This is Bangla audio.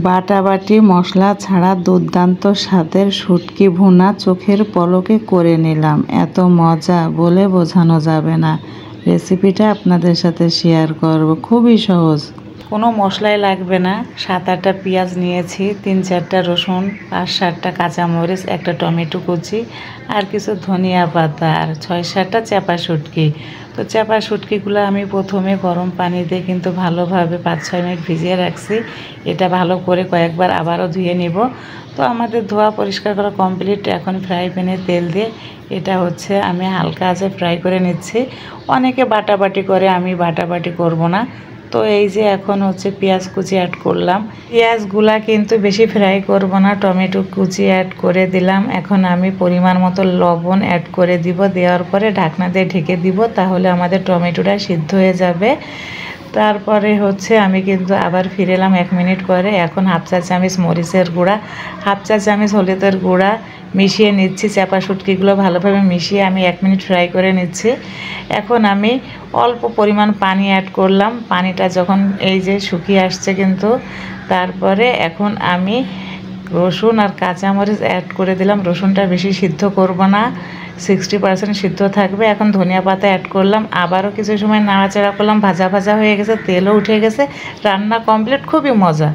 বাটাবাটি মশলা ছাড়া দুর্দান্ত স্বাদের শুটকি ভুনা চোখের পলকে করে নিলাম। এত মজা বলে বোঝানো যাবে না। রেসিপিটা আপনাদের সাথে শেয়ার করব, খুবই সহজ, কোনো মশলাই লাগবে না। 7-8টা পেঁয়াজ নিয়েছি, 3-4টা রসুন, 5-7টা কাঁচামরিচ, একটা টমেটো কুচি, আর কিছু ধনিয়া পাতা, আর 6-7টা চাপা শুটকি। তো চাপা শুটকিগুলো আমি প্রথমে গরম পানি দিয়ে কিন্তু ভালোভাবে 5-6 মিনিট ভিজিয়ে রাখছি। এটা ভালো করে কয়েকবার আবারও ধুয়ে নিব। তো আমাদের ধোয়া পরিষ্কার করা কমপ্লিট। এখন ফ্রাই প্যানে তেল দিয়ে এটা হচ্ছে আমি হালকা আঁচে ফ্রাই করে নিচ্ছি। অনেকে বাটাবাটি করে, আমি বাটাবাটি করব না। তো এই যে এখন হচ্ছে পেঁয়াজ কুচি অ্যাড করলাম। পেঁয়াজগুলা কিন্তু বেশি ফ্রাই করব না, টমেটো কুচি অ্যাড করে দিলাম। এখন আমি পরিমাণ মতো লবণ অ্যাড করে দিব। দেওয়ার পরে ঢাকনা দিয়ে ঢেকে দিব, তাহলে আমাদের টমেটোটা সিদ্ধ হয়ে যাবে। তারপরে হচ্ছে আমি কিন্তু আবার ফিরে এলাম 1 মিনিট পরে। এখন 1/2 চা চামচ মরিচের গুঁড়া, 1/2 চা চামচ হলুদের গুঁড়া মিশিয়ে নিচ্ছি। চাপা শুটকিগুলো ভালোভাবে মিশিয়ে আমি 1 মিনিট ফ্রাই করে নিচ্ছি। এখন আমি অল্প পরিমাণ পানি অ্যাড করলাম। পানিটা যখন এই যে শুকিয়ে আসছে কিন্তু, তারপরে এখন আমি রসুন আর কাঁচামরিচ অ্যাড করে দিলাম। রসুনটা বেশি সিদ্ধ করব না, 60% সিদ্ধ থাকবে। এখন ধনিয়া পাতা অ্যাড করলাম, আবারও কিছু সময় নাড়াচাড়া করলাম। ভাজা ভাজা হয়ে গেছে, তেলও উঠে গেছে, রান্না কমপ্লিট। খুবই মজা।